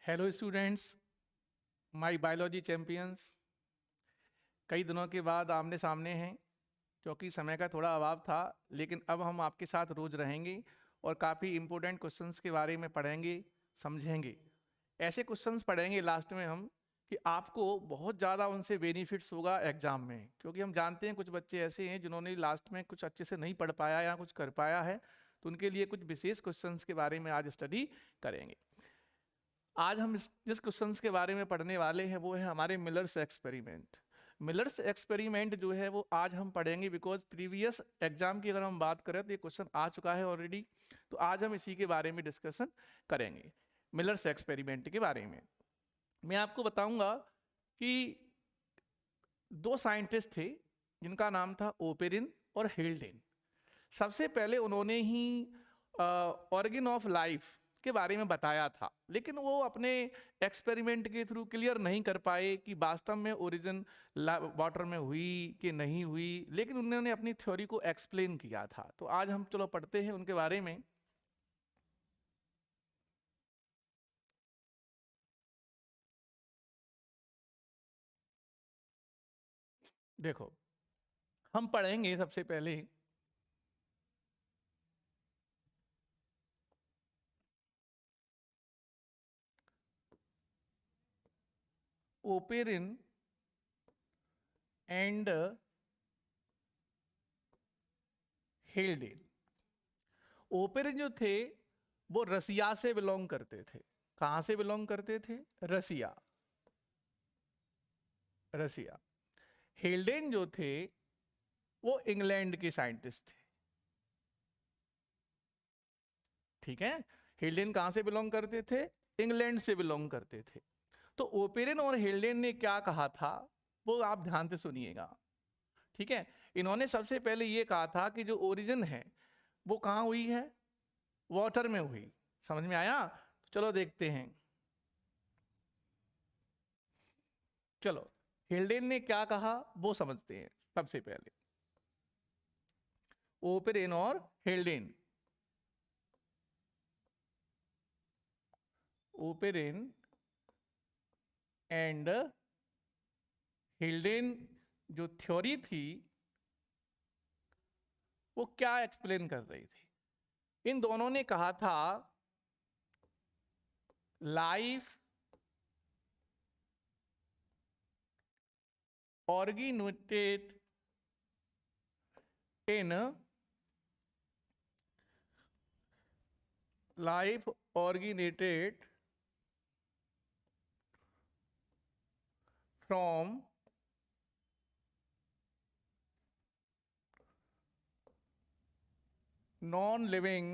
Hello students, my biology champions. कई दिनों के बाद आमने सामने हैं क्योंकि समय का थोड़ा अभाव था, लेकिन अब हम आपके साथ रोज रहेंगे और काफ़ी इम्पोर्टेंट क्वेश्चंस के बारे में पढ़ेंगे, समझेंगे। ऐसे क्वेश्चंस पढ़ेंगे लास्ट में हम कि आपको बहुत ज़्यादा उनसे बेनिफिट्स होगा एग्जाम में, क्योंकि हम जानते हैं कुछ बच्चे ऐसे हैं जिन्होंने लास्ट में कुछ अच्छे से नहीं पढ़ पाया या कुछ कर पाया है, तो उनके लिए कुछ विशेष क्वेश्चंस के बारे में आज स्टडी करेंगे। आज हम जिस क्वेश्चंस के बारे में पढ़ने वाले हैं वो है हमारे मिलर्स एक्सपेरिमेंट। मिलर्स एक्सपेरिमेंट जो है वो आज हम पढ़ेंगे बिकॉज प्रीवियस एग्जाम की अगर हम बात करें तो ये क्वेश्चन आ चुका है ऑलरेडी, तो आज हम इसी के बारे में डिस्कशन करेंगे, मिलर्स एक्सपेरिमेंट के बारे में। मैं आपको बताऊंगा कि दो साइंटिस्ट थे जिनका नाम था ओपेरिन और हेल्डेन। सबसे पहले उन्होंने ही ऑर्गन ऑफ लाइफ के बारे में बताया था, लेकिन वो अपने एक्सपेरिमेंट के थ्रू क्लियर नहीं कर पाए कि वास्तव में ओरिजिन वाटर में हुई कि नहीं हुई, लेकिन उन्होंने अपनी थ्योरी को एक्सप्लेन किया था। तो आज हम चलो पढ़ते हैं उनके बारे में। देखो, हम पढ़ेंगे सबसे पहले ओपेरिन एंड हेल्डेन। ओपेरिन जो थे वो रसिया से बिलोंग करते थे। कहां से बिलोंग करते थे? रसिया, रसिया। हेल्डेन जो थे वो इंग्लैंड के साइंटिस्ट थे। ठीक है, हेल्डेन कहां से बिलोंग करते थे? इंग्लैंड से बिलोंग करते थे। तो ओपेरिन और हेल्डेन ने क्या कहा था वो आप ध्यान से सुनिएगा। ठीक है, इन्होंने सबसे पहले ये कहा था कि जो ओरिजिन है वो कहां हुई है? वाटर में हुई। समझ में आया? चलो देखते हैं। चलो, हेल्डेन ने क्या कहा वो समझते हैं सबसे पहले। ओपेरिन और हेल्डेन, ओपेरिन एंड हेल्डेन जो थ्योरी थी वो क्या एक्सप्लेन कर रही थी? इन दोनों ने कहा था life originated in life originated from non-living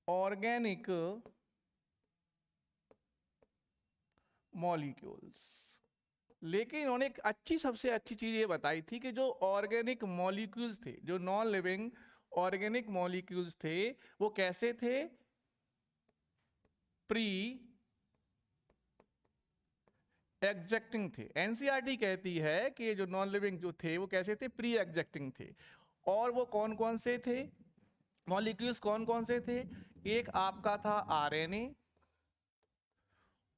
organic molecules। लेकिन इन्होंने एक अच्छी, सबसे अच्छी चीज ये बताई थी कि जो ऑर्गेनिक मॉलिक्यूल्स थे, जो नॉन लिविंग ऑर्गेनिक मॉलिक्यूल्स थे, वो कैसे थे? प्री एग्जेक्टिंग थे। एनसीईआरटी कहती है कि ये जो नॉन लिविंग जो थे वो कैसे थे? प्री एग्जेक्टिंग थे। और वो कौन कौन से थे मॉलिक्यूल्स? कौन कौन से थे? एक आपका था आरएनए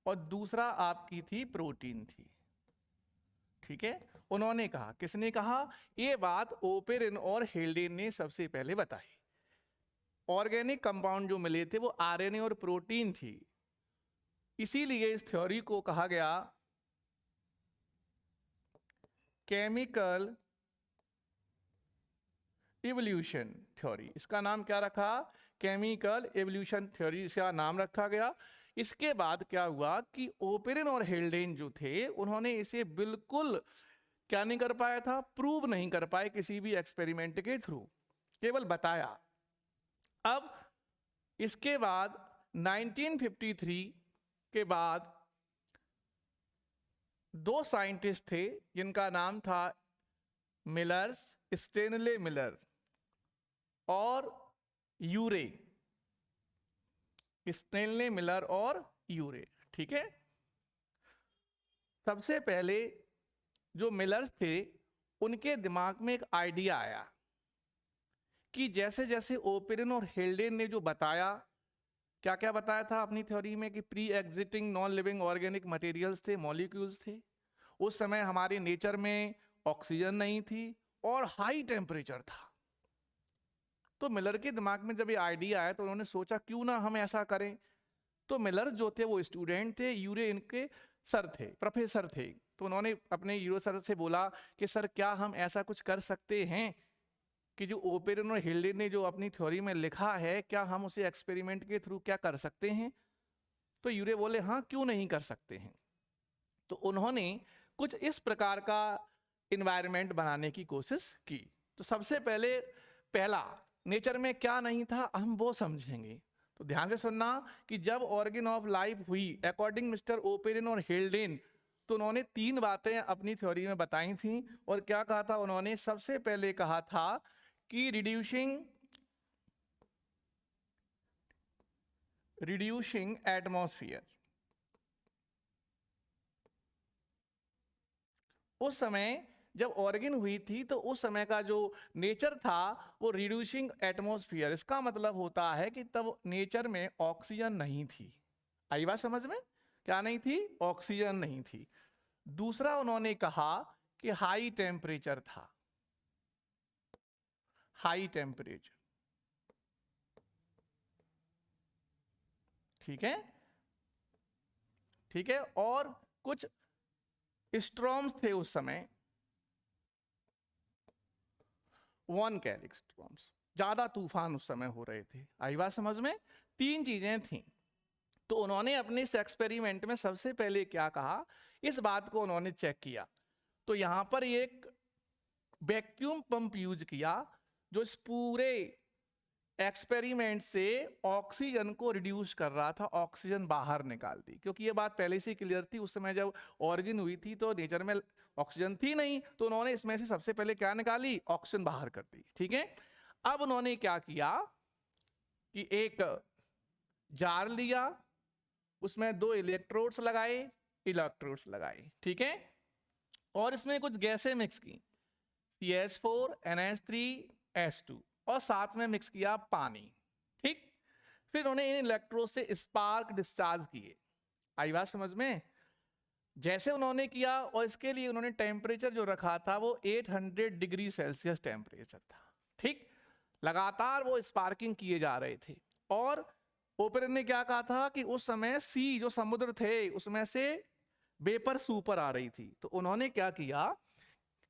और दूसरा आपकी थी प्रोटीन थी। ठीक है, उन्होंने कहा, किसने कहा? ये बात ओपेरिन और हेल्डेन ने सबसे पहले बताई। ऑर्गेनिक कंपाउंड जो मिले थे वो आरएनए और प्रोटीन थी। इसीलिए इस थ्योरी को कहा गया केमिकल इवोल्यूशन थ्योरी। इसका नाम क्या रखा? केमिकल इवोल्यूशन थ्योरी, इसका नाम रखा गया। इसके बाद क्या हुआ कि ओपेरिन और हेल्डेन जो थे उन्होंने इसे बिल्कुल क्या नहीं कर पाया था? प्रूव नहीं कर पाए किसी भी एक्सपेरिमेंट के थ्रू, केवल बताया। अब इसके बाद 1953 के बाद दो साइंटिस्ट थे जिनका नाम था मिलर्स, स्टेनले मिलर और यूरे, स्टेनले मिलर और यूरे। ठीक है, सबसे पहले जो मिलर्स थे उनके दिमाग में एक आइडिया आया कि जैसे जैसे ओपेरन और हेल्डेन ने जो बताया, क्या क्या बताया था अपनी थ्योरी में, कि pre exiting non living organic materials थे, मॉलिक्यूल्स थे, उस समय हमारे नेचर में ऑक्सीजन नहीं थी और हाई टेम्परेचर था। तो मिलर के दिमाग में जब ये आइडिया आया तो उन्होंने सोचा क्यों ना हम ऐसा करें। तो मिलर जो थे वो स्टूडेंट थे, यूरे इनके सर थे, प्रोफेसर थे। तो उन्होंने अपने यूरो सर से बोला कि सर क्या हम ऐसा कुछ कर सकते हैं कि जो ओपेरन और हिल्डे ने जो अपनी थ्योरी में लिखा है, क्या हम उसे एक्सपेरिमेंट के थ्रू क्या कर सकते हैं। तो यूरे बोले हाँ क्यों नहीं कर सकते हैं। तो उन्होंने कुछ इस प्रकार का इन्वायरमेंट बनाने की कोशिश की। तो सबसे पहले पहला, नेचर में क्या नहीं था हम वो समझेंगे। तो ध्यान से सुनना कि जब ऑर्गन ऑफ लाइफ हुई अकॉर्डिंग मिस्टर ओपेरन और हिल्डेन, तो उन्होंने 3 बातें अपनी थ्योरी में बताई थी। और क्या कहा था उन्होंने, सबसे पहले कहा था कि रिड्यूसिंग एटमॉस्फेयर। उस समय जब ऑर्गन हुई थी तो उस समय का जो नेचर था वो रिड्यूसिंग एटमॉस्फेयर, इसका मतलब होता है कि तब नेचर में ऑक्सीजन नहीं थी। आई बात समझ में, क्या नहीं थी, ऑक्सीजन नहीं थी। दूसरा उन्होंने कहा कि हाई टेम्परेचर था, हाई टेम्परेचर, ठीक है, ठीक है। और कुछ स्ट्रॉम्स थे उस समय, वन कैलिक स्ट्रॉम्स, ज्यादा तूफान उस समय हो रहे थे। आई बात समझ में, 3 चीजें थी। तो उन्होंने अपने इस एक्सपेरिमेंट में सबसे पहले क्या कहा, इस बात को उन्होंने चेक किया। तो यहां पर एक वैक्यूम पंप यूज किया जो इस पूरे एक्सपेरिमेंट से ऑक्सीजन को रिड्यूस कर रहा था, ऑक्सीजन बाहर निकाल दी। क्योंकि ये बात पहले से क्लियर थी, उस समय जब ऑर्गन हुई थी तो नेचर में ऑक्सीजन थी नहीं, तो उन्होंने इसमें से सबसे पहले क्या निकाली, ऑक्सीजन बाहर कर दी, ठीक है। अब उन्होंने क्या किया कि एक जार लिया, उसमें 2 इलेक्ट्रोड्स लगाए, ठीक है। और इसमें कुछ गैसें मिक्स की, CH4 NH3 H2, और साथ में मिक्स किया पानी, ठीक। फिर उन्होंने इन इलेक्ट्रोड से स्पार्क डिस्चार्ज किए। आई बात समझ में, जैसे उन्होंने किया, और इसके लिए उन्होंने टेम्परेचर जो रखा था वो 800 डिग्री सेल्सियस टेम्परेचर था, ठीक। लगातार वो स्पार्किंग किए जा रहे थे। और ओपेरन ने क्या कहा था कि उस समय सी, जो समुद्र थे, उसमें से वेपर ऊपर आ रही थी। तो उन्होंने क्या किया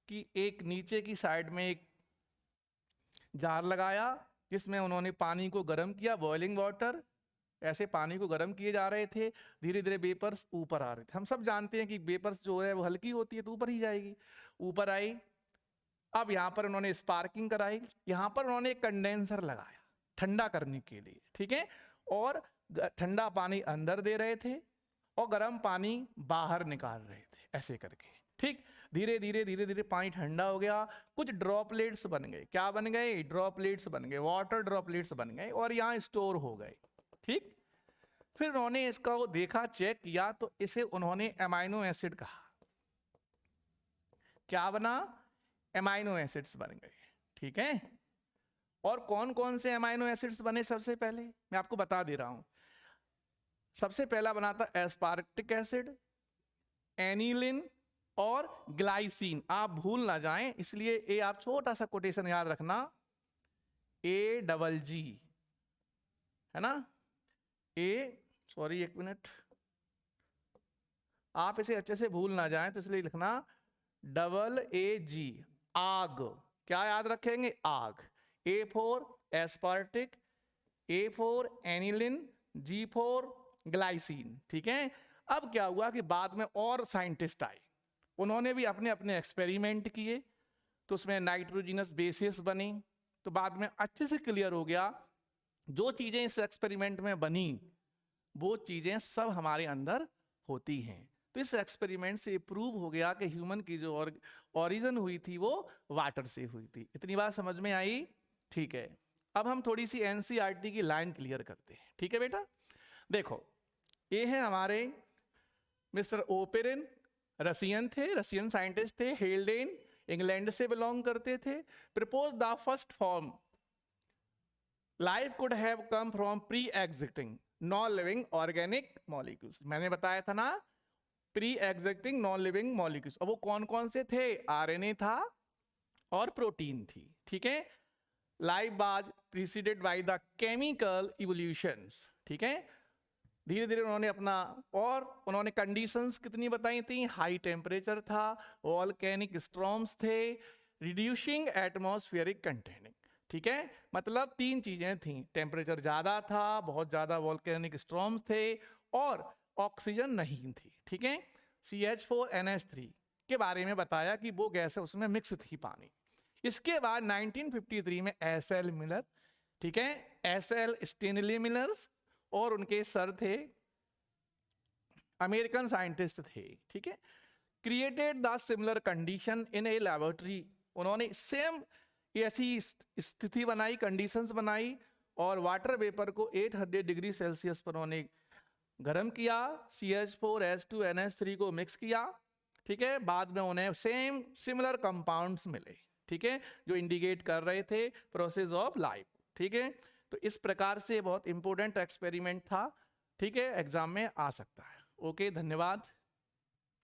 कि एक नीचे की साइड में एक जार लगाया, जिसमें उन्होंने पानी को गर्म किया, बॉइलिंग वाटर, ऐसे पानी को गर्म किए जा रहे थे। धीरे धीरे वेपर्स ऊपर आ रहे थे। हम सब जानते हैं कि वेपर्स जो है वो हल्की होती है तो ऊपर ही जाएगी, ऊपर आई। अब यहाँ पर उन्होंने स्पार्किंग कराई, यहाँ पर उन्होंने एक कंडेंसर लगाया ठंडा करने के लिए, ठीक है। और ठंडा पानी अंदर दे रहे थे और गर्म पानी बाहर निकाल रहे थे, ऐसे करके, ठीक। धीरे धीरे धीरे धीरे पानी ठंडा हो गया, कुछ ड्रॉपलेट्स बन गए। क्या बन गए, ड्रॉपलेट्स बन गए, वाटर ड्रॉपलेट्स बन गए और यहाँ स्टोर हो गए, ठीक। फिर उन्होंने इसका देखा, चेक किया, तो इसे उन्होंने एमाइनो एसिड कहा। क्या बना, एमाइनो एसिड्स बन गए, ठीक है। और कौन कौन से एमाइनो एसिड्स बने, सबसे पहले मैं आपको बता दे रहा हूं। सबसे पहला बना था एस्पार्टिक एसिड, एनिलिन और ग्लाइसिन। आप भूल ना जाएं, इसलिए ये आप छोटा सा कोटेशन याद रखना, AGG, है ना। सॉरी एक मिनट, आप इसे अच्छे से भूल ना जाएं, तो इसलिए लिखना AG, आग। क्या याद रखेंगे, आग। A for aspartic, A for aniline, G for glycine, ठीक है। अब क्या हुआ कि बाद में और साइंटिस्ट आए, उन्होंने भी अपने अपने एक्सपेरिमेंट किए, तो उसमें नाइट्रोजिनस बेसिस बनी। तो बाद में अच्छे से क्लियर हो गया, जो चीजें इस एक्सपेरिमेंट में बनी वो चीजें सब हमारे अंदर होती हैं। तो इस एक्सपेरिमेंट से प्रूव हो गया कि ह्यूमन की जो ओरिजिन हुई थी वो वाटर से हुई थी। इतनी बात समझ में आई, ठीक है। अब हम थोड़ी सी NCERT की लाइन क्लियर करते हैं, ठीक है बेटा। देखो, ये है हमारे मिस्टर ओपेरन, रशियन थे, रशियन साइंटिस्ट थे। हेल्डेन इंग्लैंड से बिलोंग करते थे। Propose the first form life could have come from pre existing non living organic molecules. मैंने बताया था ना, pre existing non living molecules, और वो कौन कौन से थे? आरएनए था और प्रोटीन थी, ठीक है। Life was preceded by the chemical evolutions, ठीक है। धीरे धीरे उन्होंने अपना, और उन्होंने कंडीशंस कितनी बताई थी? हाई टेम्परेचर था, वॉल्केनिक स्टॉर्म्स थे, रिड्यूसिंग एटमॉस्फेरिक कंटेनिंग, ठीक है। मतलब तीन चीजें थी, टेम्परेचर ज्यादा था, बहुत ज्यादा वॉल्केनिक स्टॉर्म्स थे, और ऑक्सीजन नहीं थी, ठीक है। CH4NH3 के बारे में बताया कि वो गैस है, उसमें मिक्स थी पानी। इसके बाद 1953 में SL मिलर, ठीक है, SL स्टेनली मिलर्स, और उनके सर थे, अमेरिकन साइंटिस्ट थे, ठीक है। Created the similar condition in A laboratory, उन्होंने सेम ऐसी स्थिति बनाई, कंडीशंस बनाई, और वाटर वेपर को 800 डिग्री सेल्सियस पर उन्होंने गर्म किया, CH4H2NH3 को मिक्स किया, ठीक है। बाद में उन्हें सेम सिमिलर कंपाउंड्स मिले, ठीक है, जो इंडिकेट कर रहे थे प्रोसेस ऑफ लाइफ, ठीक है। तो इस प्रकार से बहुत इंपॉर्टेंट एक्सपेरिमेंट था, ठीक है, एग्जाम में आ सकता है। ओके, धन्यवाद।